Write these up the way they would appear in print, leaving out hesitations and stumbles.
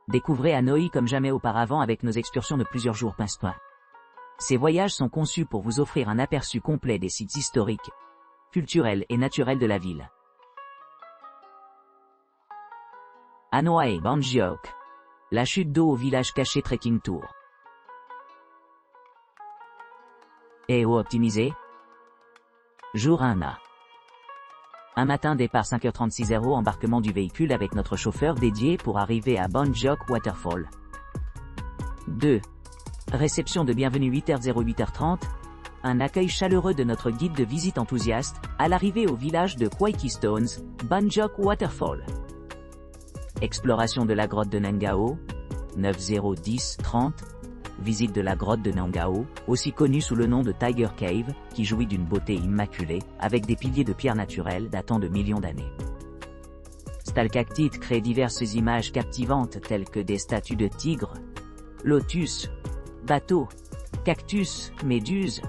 Découvrez Hanoï comme jamais auparavant avec nos excursions de plusieurs jours pince-toi. Ces voyages sont conçus pour vous offrir un aperçu complet des sites historiques, culturels et naturels de la ville. Hanoï Banjiok. La chute d'eau au village caché Trekking Tour. EO optimisé. Jour 1A. Un matin départ 5h36 embarquement du véhicule avec notre chauffeur dédié pour arriver à Banjiok Waterfall. 2. Réception de bienvenue 8h08h30. Un accueil chaleureux de notre guide de visite enthousiaste à l'arrivée au village de Quakestones, Banjiok Waterfall. Exploration de la grotte de Nangao. 9h10-30. Visite de la grotte de Nangao, aussi connue sous le nom de Tiger Cave, qui jouit d'une beauté immaculée, avec des piliers de pierre naturelle datant de millions d'années. Stalactite crée diverses images captivantes telles que des statues de tigres, lotus, bateaux, cactus, méduses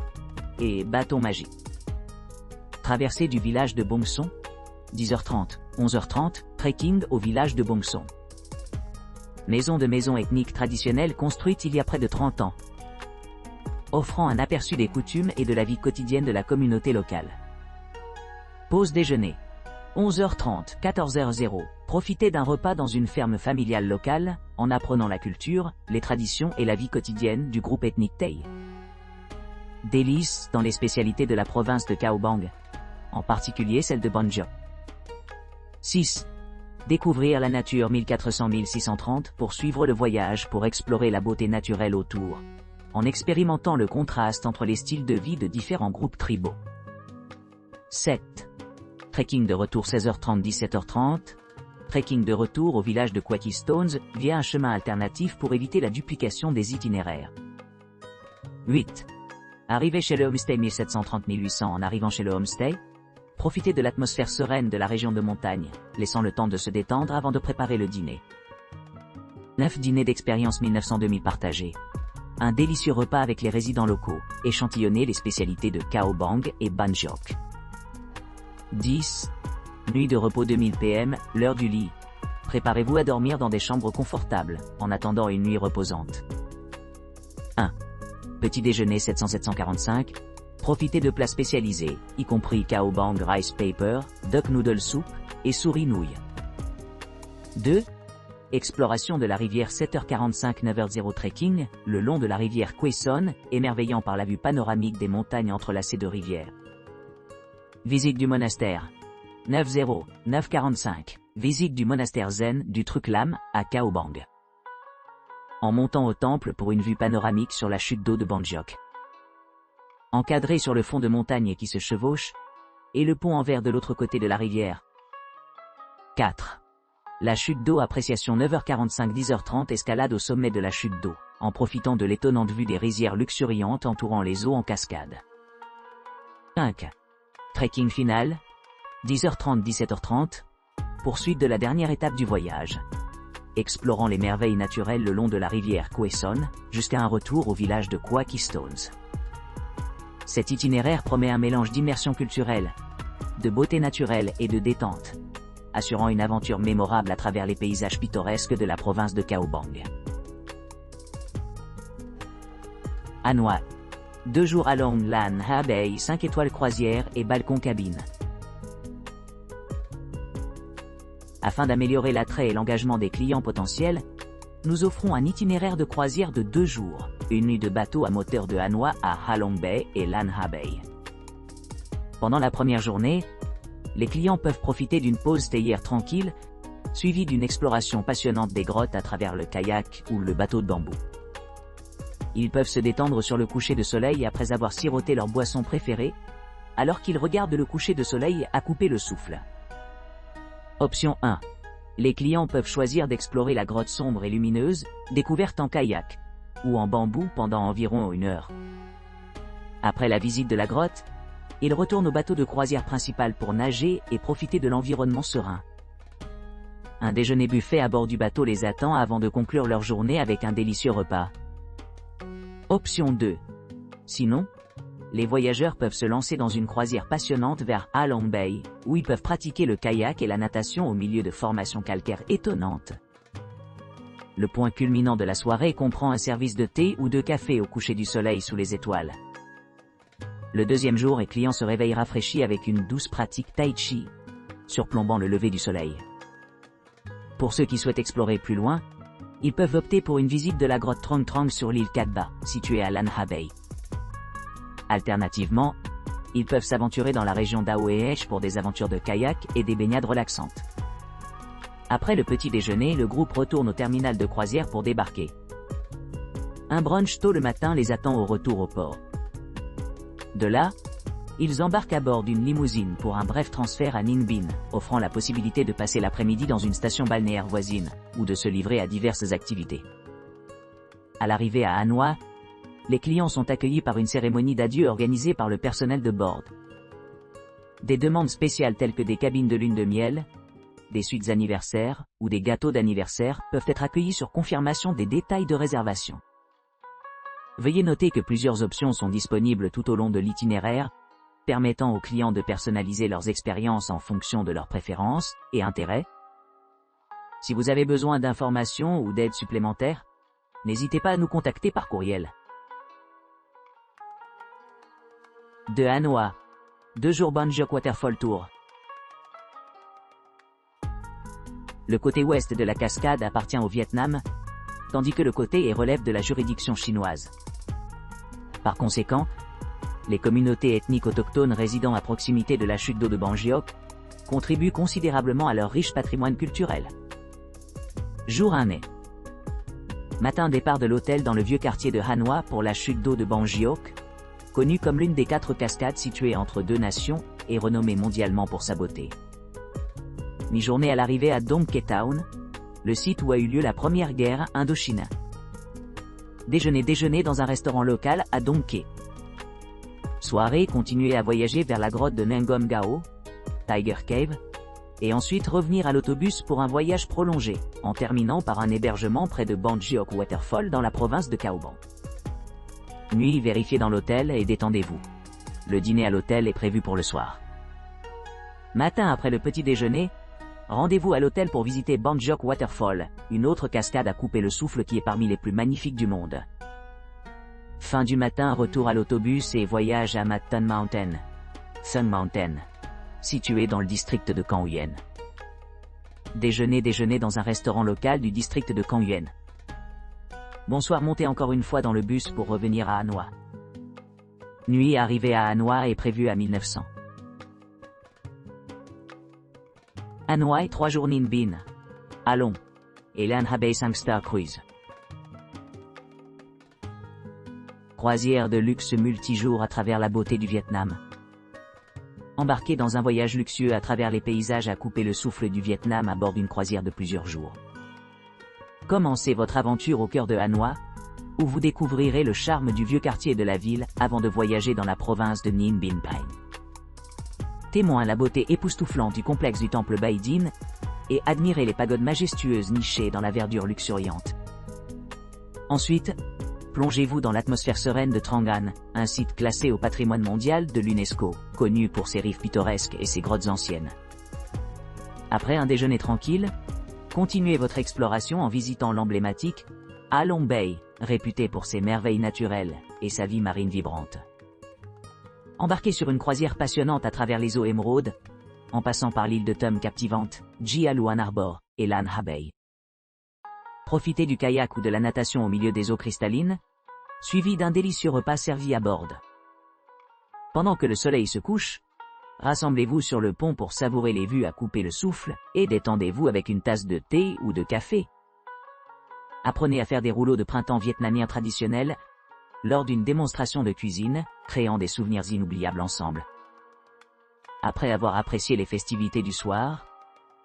et bâtons magiques. Traversée du village de Bongson. 10h30, 11h30, trekking au village de Bongson. Maison ethnique traditionnelle construite il y a près de 30 ans, offrant un aperçu des coutumes et de la vie quotidienne de la communauté locale. Pause déjeuner. 11h30, 14h00, profitez d'un repas dans une ferme familiale locale, en apprenant la culture, les traditions et la vie quotidienne du groupe ethnique Tay. Délices dans les spécialités de la province de Cao Bang, en particulier celle de Banjiok. 6. Découvrir la nature 1400-1630 pour suivre le voyage pour explorer la beauté naturelle autour, en expérimentant le contraste entre les styles de vie de différents groupes tribaux. 7. Trekking de retour 16h30-17h30. Trekking de retour au village de Quakestones via un chemin alternatif pour éviter la duplication des itinéraires. 8. Arrivée chez le homestay 1730-1800 en arrivant chez le homestay. Profitez de l'atmosphère sereine de la région de montagne, laissant le temps de se détendre avant de préparer le dîner. 9 dîners d'expérience 1900-2000 partagés. Un délicieux repas avec les résidents locaux, échantillonnez les spécialités de Cao Bang et Banjiok. 10. Nuit de repos 2000 PM, l'heure du lit. Préparez-vous à dormir dans des chambres confortables, en attendant une nuit reposante. 1. Petit déjeuner 700-745. Profitez de plats spécialisés, y compris Cao Bang Rice Paper, Duck Noodle Soup et Souris Nouilles. 2. Exploration de la rivière 7h45 9h00 trekking, le long de la rivière Quaison, émerveillant par la vue panoramique des montagnes entrelacées de rivières. Visite du monastère. 9h00, 9h45, visite du monastère zen du Truc Lam, à Cao Bang. En montant au temple pour une vue panoramique sur la chute d'eau de Banjiok. Encadré sur le fond de montagne qui se chevauche, et le pont en verre de l'autre côté de la rivière. 4. La chute d'eau appréciation 9h45 10h30 escalade au sommet de la chute d'eau, en profitant de l'étonnante vue des rizières luxuriantes entourant les eaux en cascade. 5. Trekking final. 10h30 17h30. Poursuite de la dernière étape du voyage. Explorant les merveilles naturelles le long de la rivière Quaison, jusqu'à un retour au village de Quakestones. Cet itinéraire promet un mélange d'immersion culturelle, de beauté naturelle et de détente, assurant une aventure mémorable à travers les paysages pittoresques de la province de Cao Bang. Hanoï. 2 jours à Long Lan Ha Bay 5 étoiles croisière et balcon cabine. Afin d'améliorer l'attrait et l'engagement des clients potentiels, nous offrons un itinéraire de croisière de 2 jours, une nuit de bateau à moteur de Hanoï à Ha Long Bay et Lan Ha Bay. Pendant la première journée, les clients peuvent profiter d'une pause théière tranquille, suivie d'une exploration passionnante des grottes à travers le kayak ou le bateau de bambou. Ils peuvent se détendre sur le coucher de soleil après avoir siroté leur boisson préférée, alors qu'ils regardent le coucher de soleil à couper le souffle. Option 1. Les clients peuvent choisir d'explorer la grotte sombre et lumineuse, découverte en kayak, ou en bambou pendant environ 1 heure. Après la visite de la grotte, ils retournent au bateau de croisière principal pour nager et profiter de l'environnement serein. Un déjeuner buffet à bord du bateau les attend avant de conclure leur journée avec un délicieux repas. Option 2. Sinon, les voyageurs peuvent se lancer dans une croisière passionnante vers Ha Long Bay, où ils peuvent pratiquer le kayak et la natation au milieu de formations calcaires étonnantes. Le point culminant de la soirée comprend un service de thé ou de café au coucher du soleil sous les étoiles. Le deuxième jour, les clients se réveillent rafraîchis avec une douce pratique tai chi, surplombant le lever du soleil. Pour ceux qui souhaitent explorer plus loin, ils peuvent opter pour une visite de la grotte Trong Trong sur l'île Katba, située à Lan Ha Bay. Alternativement, ils peuvent s'aventurer dans la région d'Aoeech pour des aventures de kayak et des baignades relaxantes. Après le petit déjeuner, le groupe retourne au terminal de croisière pour débarquer. Un brunch tôt le matin les attend au retour au port. De là, ils embarquent à bord d'une limousine pour un bref transfert à Ninh Binh, offrant la possibilité de passer l'après-midi dans une station balnéaire voisine, ou de se livrer à diverses activités. À l'arrivée à Hanoï, les clients sont accueillis par une cérémonie d'adieu organisée par le personnel de bord. Des demandes spéciales telles que des cabines de lune de miel, des suites anniversaires, ou des gâteaux d'anniversaire peuvent être accueillis sur confirmation des détails de réservation. Veuillez noter que plusieurs options sont disponibles tout au long de l'itinéraire, permettant aux clients de personnaliser leurs expériences en fonction de leurs préférences et intérêts. Si vous avez besoin d'informations ou d'aide supplémentaires, n'hésitez pas à nous contacter par courriel. De Hanoï, 2 jours Bon Joc Waterfall Tour. Le côté ouest de la cascade appartient au Vietnam, tandis que le côté est relève de la juridiction chinoise. Par conséquent, les communautés ethniques autochtones résidant à proximité de la chute d'eau de Bon Joc contribuent considérablement à leur riche patrimoine culturel. Jour 1 mai. Matin, départ de l'hôtel dans le vieux quartier de Hanoï pour la chute d'eau de Bon Joc, connue comme l'une des 4 cascades situées entre 2 nations et renommée mondialement pour sa beauté. Mi-journée à l'arrivée à Dong Ke Town, le site où a eu lieu la première guerre Indochine. Déjeuner dans un restaurant local à Dong Ke. Soirée, continuer à voyager vers la grotte de Nangom Gao, Tiger Cave, et ensuite revenir à l'autobus pour un voyage prolongé, en terminant par un hébergement près de Bon Joc Waterfall dans la province de Cao Bang. Nuit, vérifiez dans l'hôtel et détendez-vous. Le dîner à l'hôtel est prévu pour le soir. Matin, après le petit déjeuner, rendez-vous à l'hôtel pour visiter Bon Joc Waterfall, une autre cascade à couper le souffle qui est parmi les plus magnifiques du monde. Fin du matin, retour à l'autobus et voyage à Mat Tan Mountain, Sun Mountain, situé dans le district de Quang Nguyen. Déjeuner dans un restaurant local du district de Quang Nguyen. Bonsoir, montez encore une fois dans le bus pour revenir à Hanoï. Nuit, arrivée à Hanoï est prévue à 1900. Hanoï, 3 jours Ninh Binh, Along, et Lan Ha Bay 5-star cruise. Croisière de luxe multijours à travers la beauté du Vietnam. Embarquez dans un voyage luxueux à travers les paysages à couper le souffle du Vietnam à bord d'une croisière de plusieurs jours. Commencez votre aventure au cœur de Hanoï, où vous découvrirez le charme du vieux quartier de la ville avant de voyager dans la province de Ninh Binh Pai. Témoin la beauté époustouflante du complexe du temple Bai Dinh, et admirez les pagodes majestueuses nichées dans la verdure luxuriante. Ensuite, plongez-vous dans l'atmosphère sereine de Trang An, un site classé au patrimoine mondial de l'UNESCO, connu pour ses rives pittoresques et ses grottes anciennes. Après un déjeuner tranquille, continuez votre exploration en visitant l'emblématique Ha Long Bay, réputé pour ses merveilles naturelles et sa vie marine vibrante. Embarquez sur une croisière passionnante à travers les eaux émeraudes, en passant par l'île de Tum captivante, Gia Luan Arbor, et Lan Ha Bay. Profitez du kayak ou de la natation au milieu des eaux cristallines, suivi d'un délicieux repas servi à bord. Pendant que le soleil se couche, rassemblez-vous sur le pont pour savourer les vues à couper le souffle, et détendez-vous avec une tasse de thé ou de café. Apprenez à faire des rouleaux de printemps vietnamiens traditionnels, lors d'une démonstration de cuisine, créant des souvenirs inoubliables ensemble. Après avoir apprécié les festivités du soir,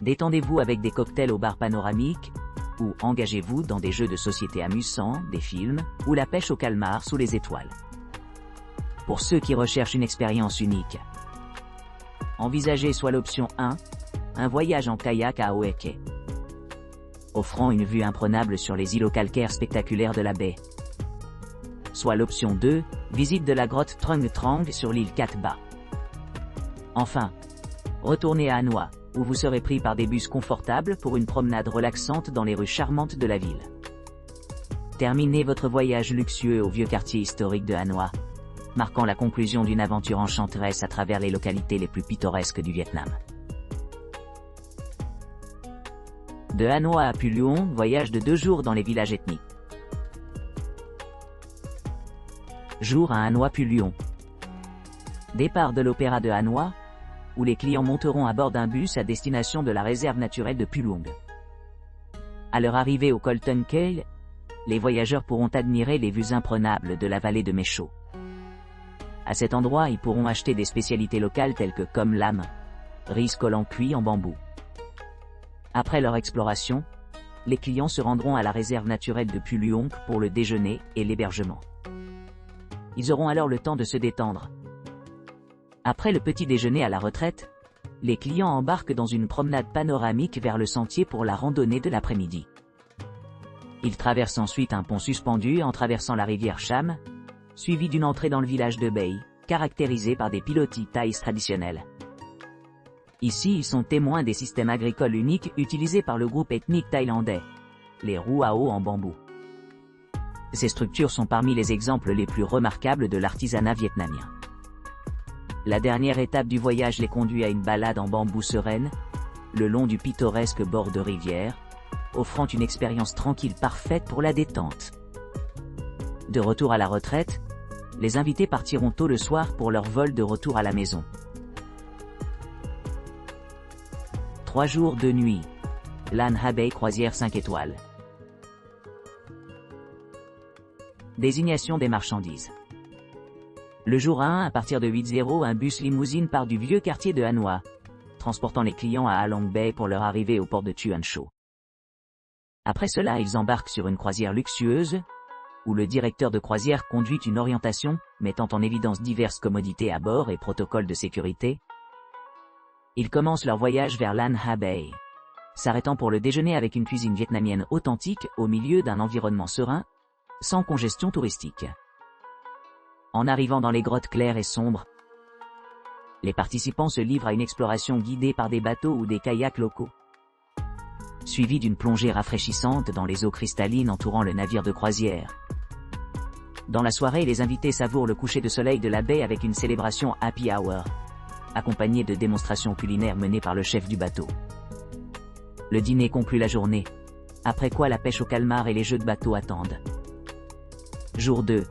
détendez-vous avec des cocktails au bar panoramique, ou engagez-vous dans des jeux de société amusants, des films, ou la pêche au calmar sous les étoiles. Pour ceux qui recherchent une expérience unique, envisagez soit l'option 1, un voyage en kayak à Hue Ke, offrant une vue imprenable sur les îlots calcaires spectaculaires de la baie. Soit l'option 2, visite de la grotte Trong Trong sur l'île Cat Ba. Enfin, retournez à Hanoï, où vous serez pris par des bus confortables pour une promenade relaxante dans les rues charmantes de la ville. Terminez votre voyage luxueux au vieux quartier historique de Hanoï, marquant la conclusion d'une aventure enchanteresse à travers les localités les plus pittoresques du Vietnam. De Hanoï à Phu Luong, voyage de 2 jours dans les villages ethniques. Jour à Hanoï Phu Luong. Départ de l'Opéra de Hanoï, où les clients monteront à bord d'un bus à destination de la réserve naturelle de Phu Luong. À leur arrivée au Col Tung Khael, les voyageurs pourront admirer les vues imprenables de la vallée de Mae Sot. À cet endroit, ils pourront acheter des spécialités locales telles que comme lame, riz collant cuit en bambou. Après leur exploration, les clients se rendront à la réserve naturelle de Phu Luong pour le déjeuner et l'hébergement. Ils auront alors le temps de se détendre. Après le petit déjeuner à la retraite, les clients embarquent dans une promenade panoramique vers le sentier pour la randonnée de l'après-midi. Ils traversent ensuite un pont suspendu en traversant la rivière Cham, suivi d'une entrée dans le village de Bay, caractérisé par des pilotis thaïs traditionnels. Ici, ils sont témoins des systèmes agricoles uniques utilisés par le groupe ethnique thaïlandais, les Ruao en bambou. Ces structures sont parmi les exemples les plus remarquables de l'artisanat vietnamien. La dernière étape du voyage les conduit à une balade en bambou sereine, le long du pittoresque bord de rivière, offrant une expérience tranquille parfaite pour la détente. De retour à la retraite, les invités partiront tôt le soir pour leur vol de retour à la maison. 3 jours 2 nuits. Lan Ha Bay croisière 5 étoiles. Désignation des marchandises. Le jour 1, à partir de 8h, un bus limousine part du vieux quartier de Hanoï, transportant les clients à Halong Bay pour leur arrivée au port de Thuan Chau. Après cela, ils embarquent sur une croisière luxueuse, où le directeur de croisière conduit une orientation, mettant en évidence diverses commodités à bord et protocoles de sécurité. Ils commencent leur voyage vers Lan Ha Bay, s'arrêtant pour le déjeuner avec une cuisine vietnamienne authentique au milieu d'un environnement serein, sans congestion touristique. En arrivant dans les grottes claires et sombres, les participants se livrent à une exploration guidée par des bateaux ou des kayaks locaux, suivie d'une plongée rafraîchissante dans les eaux cristallines entourant le navire de croisière. Dans la soirée, les invités savourent le coucher de soleil de la baie avec une célébration Happy Hour, accompagnée de démonstrations culinaires menées par le chef du bateau. Le dîner conclut la journée, après quoi la pêche au calmar et les jeux de bateau attendent. Jour 2.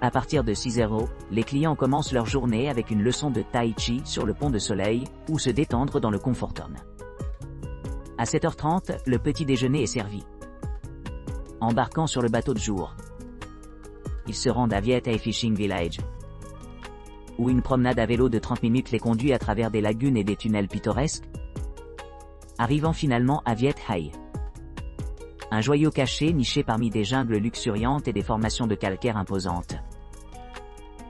À partir de 6h, les clients commencent leur journée avec une leçon de Tai Chi sur le pont de Soleil, ou se détendre dans le Comfortum. À 7h30, le petit déjeuner est servi. Embarquant sur le bateau de jour, ils se rendent à Viet Hai Fishing Village, où une promenade à vélo de 30 minutes les conduit à travers des lagunes et des tunnels pittoresques, arrivant finalement à Viet Hai, un joyau caché niché parmi des jungles luxuriantes et des formations de calcaire imposantes.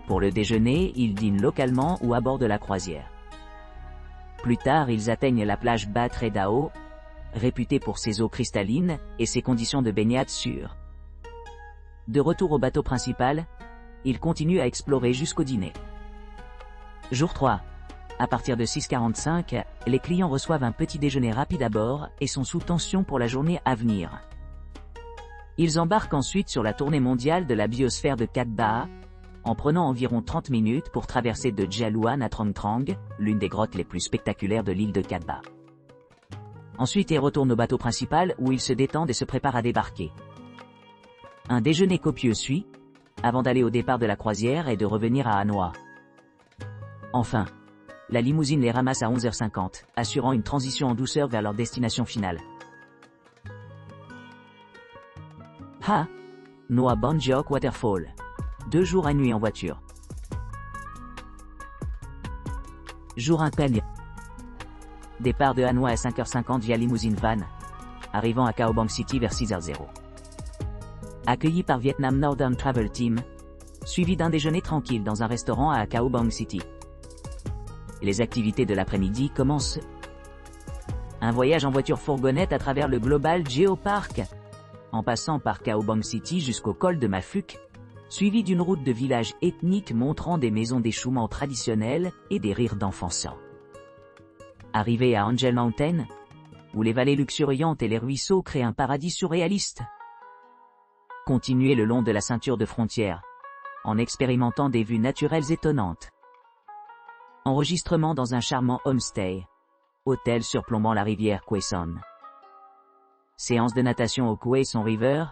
Pour le déjeuner, ils dînent localement ou à bord de la croisière. Plus tard, ils atteignent la plage Ba Tre Dao, réputée pour ses eaux cristallines et ses conditions de baignade sûres. De retour au bateau principal, ils continuent à explorer jusqu'au dîner. Jour 3. À partir de 6h45, les clients reçoivent un petit déjeuner rapide à bord et sont sous tension pour la journée à venir. Ils embarquent ensuite sur la tournée mondiale de la biosphère de Cat Ba, en prenant environ 30 minutes pour traverser de Gia Luan à Trong Trang, l'une des grottes les plus spectaculaires de l'île de Cat Ba. Ensuite, ils retournent au bateau principal où ils se détendent et se préparent à débarquer. Un déjeuner copieux suit, avant d'aller au départ de la croisière et de revenir à Hanoï. Enfin, la limousine les ramasse à 11h50, assurant une transition en douceur vers leur destination finale. Ha Noa Bon Giok Waterfall. 2 jours à nuit en voiture. Jour 1 Pen. Départ de Hanoï à 5h50 via limousine van, arrivant à Cao Bang City vers 6h00. Accueilli par Vietnam Northern Travel Team, suivi d'un déjeuner tranquille dans un restaurant à Cao Bang City. Les activités de l'après-midi commencent. Un voyage en voiture fourgonnette à travers le Global Geopark, en passant par Cao Bang City jusqu'au col de Ma Phuc, suivi d'une route de village ethnique montrant des maisons d'échouement traditionnelles et des rires d'enfants sans. Arrivé à Angel Mountain, où les vallées luxuriantes et les ruisseaux créent un paradis surréaliste. Continuez le long de la ceinture de frontières, en expérimentant des vues naturelles étonnantes. Enregistrement dans un charmant homestay, hôtel surplombant la rivière Kwe Son. Séance de natation au Kwe Son River,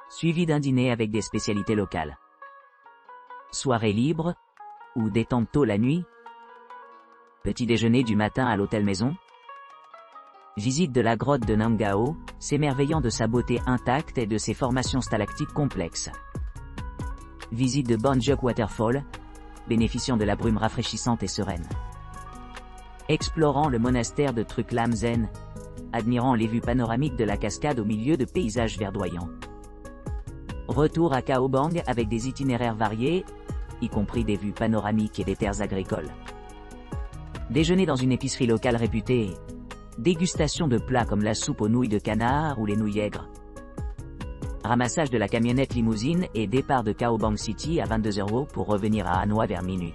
suivie d'un dîner avec des spécialités locales. Soirée libre, ou détente tôt la nuit. Petit déjeuner du matin à l'hôtel maison. Visite de la grotte de Nangao, s'émerveillant de sa beauté intacte et de ses formations stalactites complexes. Visite de Bonjuk Waterfall, bénéficiant de la brume rafraîchissante et sereine. Explorant le monastère de Truk Lam Zen, admirant les vues panoramiques de la cascade au milieu de paysages verdoyants. Retour à Khao Bang avec des itinéraires variés, y compris des vues panoramiques et des terres agricoles. Déjeuner dans une épicerie locale réputée. Dégustation de plats comme la soupe aux nouilles de canard ou les nouilles aigres. Ramassage de la camionnette limousine et départ de Khao Bang City à 22 € pour revenir à Hanoï vers minuit.